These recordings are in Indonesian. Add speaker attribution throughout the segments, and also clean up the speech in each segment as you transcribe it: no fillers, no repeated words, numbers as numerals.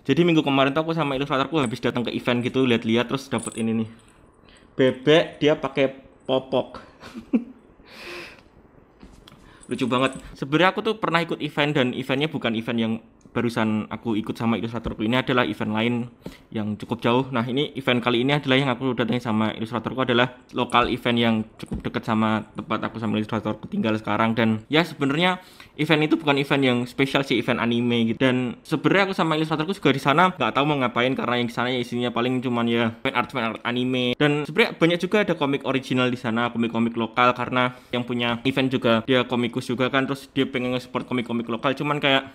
Speaker 1: Jadi minggu kemarin tuh aku sama ilustratorku habis datang ke event gitu, lihat-lihat terus dapat ini nih. Bebek dia pakai popok. Lucu banget. Sebenarnya aku tuh pernah ikut event dan eventnya bukan event yang barusan aku ikut sama ilustratorku. Ini adalah event lain yang cukup jauh. Nah, ini event kali ini adalah yang aku datangi sama ilustratorku adalah lokal event yang cukup dekat sama tempat aku sama ilustratorku tinggal sekarang. Dan ya sebenarnya event itu bukan event yang spesial sih, event anime gitu. Dan sebenarnya aku sama ilustratorku juga di sana nggak tahu mau ngapain karena yang di sana ya isinya paling cuman ya fan art anime. Dan sebenarnya banyak juga ada komik original di sana, komik-komik lokal karena yang punya event juga dia komikus juga kan, terus dia pengen nge-support komik-komik lokal. Cuman kayak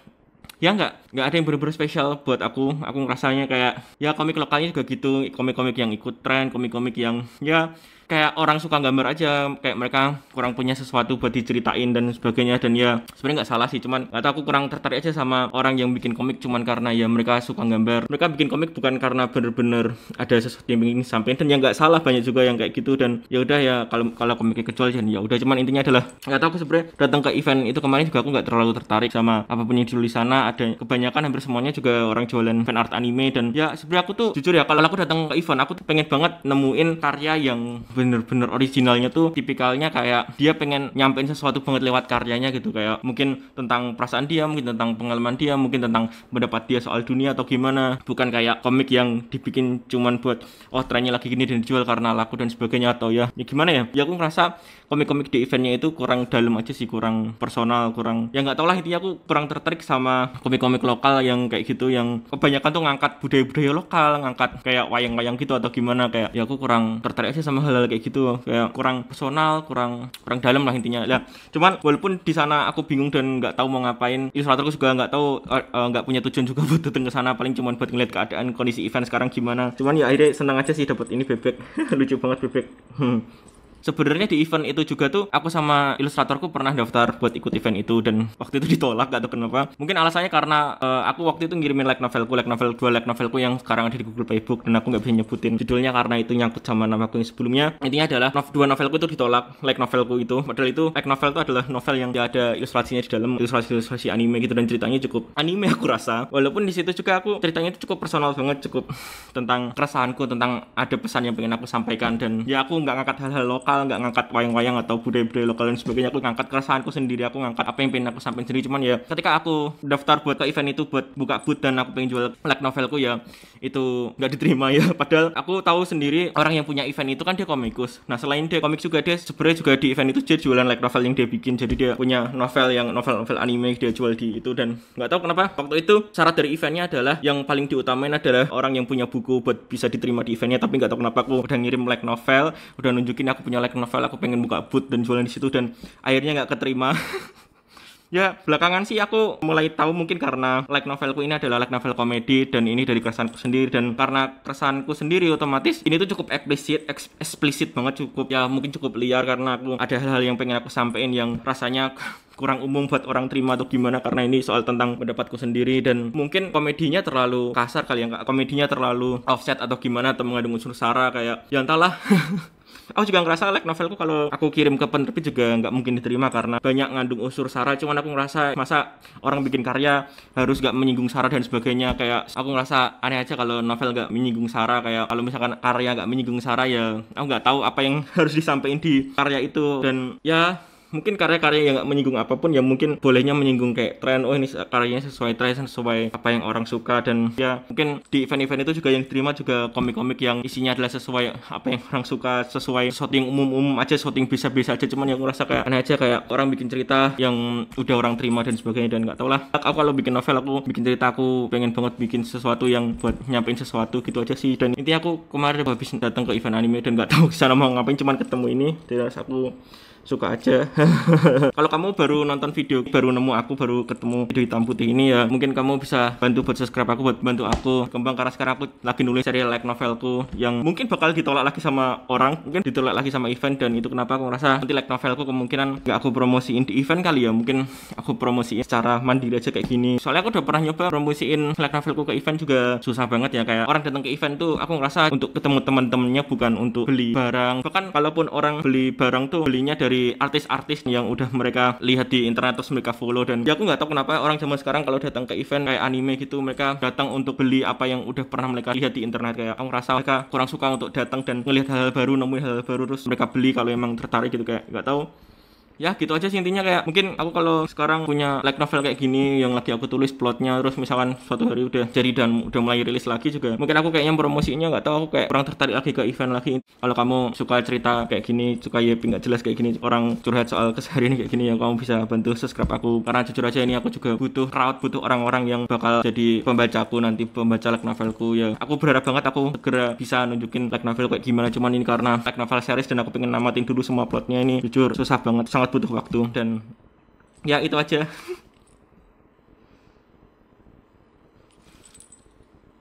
Speaker 1: ya nggak ada yang bener-bener spesial buat aku ngerasanya kayak ya komik lokalnya juga gitu, komik-komik yang ikut tren, komik-komik yang ya kayak orang suka gambar aja, kayak mereka kurang punya sesuatu buat diceritain dan sebagainya. Dan ya sebenarnya nggak salah sih, cuman nggak tahu aku kurang tertarik aja sama orang yang bikin komik cuman karena ya mereka suka gambar. Mereka bikin komik bukan karena bener-bener ada sesuatu yang ingin disampaikan, dan ya nggak salah, banyak juga yang kayak gitu. Dan ya udah ya kalau komiknya kejual ya udah, cuman intinya adalah nggak tahu, aku sebenarnya datang ke event itu kemarin juga aku nggak terlalu tertarik sama apapun yang di sana. Ada kebanyakan hampir semuanya juga orang jualan fan art anime. Dan ya sebenarnya aku tuh jujur ya, kalau aku datang ke event aku tuh pengen banget nemuin karya yang bener-bener originalnya tuh tipikalnya kayak dia pengen nyampein sesuatu banget lewat karyanya gitu, kayak mungkin tentang perasaan dia, mungkin tentang pengalaman dia, mungkin tentang pendapat dia soal dunia atau gimana, bukan kayak komik yang dibikin cuman buat oh trennya lagi gini dan dijual karena laku dan sebagainya. Atau ya gimana ya aku ngerasa komik-komik di eventnya itu kurang dalam aja sih, kurang personal, kurang ya nggak tau lah, intinya aku kurang tertarik sama komik-komik lokal yang kayak gitu, yang kebanyakan tuh ngangkat budaya-budaya lokal, ngangkat kayak wayang-wayang gitu atau gimana. Kayak ya aku kurang tertarik aja sama hal-hal kayak gitu, kayak kurang personal, kurang dalam lah intinya ya. Cuman walaupun di sana aku bingung dan nggak tahu mau ngapain, ilustratorku juga nggak tahu, nggak punya tujuan juga buat datang ke sana, paling cuman buat ngeliat keadaan kondisi event sekarang gimana. Cuman ya akhirnya senang aja sih dapat ini bebek. Lucu banget bebek. Sebenarnya di event itu juga tuh aku sama ilustratorku pernah daftar buat ikut event itu, dan waktu itu ditolak, gak tahu kenapa. Mungkin alasannya karena aku waktu itu ngirimin light novelku yang sekarang ada di Google Playbook, dan aku nggak bisa nyebutin judulnya karena itu nyangkut sama namaku yang sebelumnya. Intinya adalah dua novelku itu ditolak, light novelku itu. Padahal itu light novel itu adalah novel yang ada ilustrasinya di dalam, ilustrasi anime gitu, dan ceritanya cukup anime aku rasa. Walaupun di situ juga aku ceritanya itu cukup personal banget, cukup tentang keresahanku, tentang ada pesan yang pengen aku sampaikan. Dan ya aku nggak ngangkat hal-hal lokal, nggak ngangkat wayang-wayang atau budaya-budaya lokal dan sebagainya. Aku ngangkat keresahanku sendiri, aku ngangkat apa yang pengen aku sampaikan sendiri. Cuman ya ketika aku daftar buat ke event itu buat buka booth dan aku pengen jual light novelku, ya itu nggak diterima ya. Padahal aku tahu sendiri orang yang punya event itu kan dia komikus. Nah selain dia komik juga, dia sebenarnya juga di event itu dia jualan light novel yang dia bikin. Jadi dia punya novel anime dia jual di itu. Dan nggak tahu kenapa waktu itu syarat dari eventnya adalah yang paling diutamain adalah orang yang punya buku buat bisa diterima di eventnya. Tapi nggak tahu kenapa aku udah ngirim light novel, udah nunjukin aku punya light novel, aku pengen buka booth dan jualan di situ, dan akhirnya nggak keterima. Ya belakangan sih aku mulai tahu, mungkin karena light novelku ini adalah light novel komedi dan ini dari keresahanku sendiri. Dan karena keresahanku sendiri otomatis ini tuh cukup eksplisit banget, cukup ya mungkin cukup liar, karena aku ada hal-hal yang pengen aku sampein yang rasanya kurang umum buat orang terima atau gimana, karena ini soal tentang pendapatku sendiri. Dan mungkin komedinya terlalu kasar kali ya, komedinya terlalu offset atau gimana, atau mengandung unsur sara, kayak ya entahlah. Aku juga ngerasa light novelku kalau aku kirim ke penerbit juga nggak mungkin diterima karena banyak ngandung unsur sara. Cuman aku ngerasa masa orang bikin karya harus nggak menyinggung sara dan sebagainya. Kayak aku ngerasa aneh aja kalau novel nggak menyinggung sara. Kayak kalau misalkan karya nggak menyinggung sara, ya aku nggak tahu apa yang harus disampaikan di karya itu. Dan ya mungkin karya-karya yang nggak menyinggung apapun ya mungkin bolehnya menyinggung kayak tren, oh ini karyanya sesuai tren, sesuai apa yang orang suka. Dan ya mungkin di event-event itu juga yang diterima juga komik-komik yang isinya adalah sesuai apa yang orang suka, sesuai sesuatu yang umum-umum aja, sesuatu yang biasa-biasa aja. Cuman yang aku rasa kayak aneh aja, kayak orang bikin cerita yang udah orang terima dan sebagainya. Dan nggak tau lah, aku kalau bikin novel, aku bikin cerita, aku pengen banget bikin sesuatu yang buat nyampein sesuatu gitu aja sih. Dan intinya aku kemarin habis datang ke event anime dan nggak tahu kesana mau ngapain, cuman ketemu ini, terus aku suka aja. Kalau kamu baru nonton video, baru nemu aku, baru ketemu video hitam putih ini, ya mungkin kamu bisa bantu buat subscribe aku, buat bantu aku kembang, karena sekarang aku lagi nulis seri light novelku yang mungkin bakal ditolak lagi sama orang, mungkin ditolak lagi sama event. Dan itu kenapa aku ngerasa nanti light novelku kemungkinan nggak aku promosiin di event kali ya, mungkin aku promosiin secara mandiri aja kayak gini. Soalnya aku udah pernah nyoba promosiin light novelku ke event juga susah banget ya. Kayak orang datang ke event tuh aku ngerasa untuk ketemu teman-temannya, bukan untuk beli barang. Bahkan kalaupun orang beli barang tuh belinya dari dari artis-artis yang udah mereka lihat di internet terus mereka follow. Dan ya aku nggak tahu kenapa orang zaman sekarang kalau datang ke event kayak anime gitu mereka datang untuk beli apa yang udah pernah mereka lihat di internet. Kayak aku ngerasa mereka kurang suka untuk datang dan ngelihat hal-hal baru, nemuin hal-hal baru terus mereka beli kalau emang tertarik gitu. Kayak nggak tahu ya gitu aja sih intinya. Kayak mungkin aku kalau sekarang punya light novel kayak gini yang lagi aku tulis plotnya, terus misalkan suatu hari udah jadi dan udah mulai rilis lagi juga, mungkin aku kayaknya promosinya nggak tahu, aku kayak kurang tertarik lagi ke event lagi. Kalau kamu suka cerita kayak gini, suka ya nggak jelas kayak gini, orang curhat soal keseharian kayak gini, ya kamu bisa bantu subscribe aku, karena jujur aja ini aku juga butuh crowd, butuh orang-orang yang bakal jadi pembacaku nanti, pembaca light novelku. Ya aku berharap banget aku segera bisa nunjukin light novel kayak gimana, cuman ini karena light novel series dan aku pengen namatin dulu semua plotnya, ini jujur susah banget, sangat butuh waktu. Dan ya itu aja.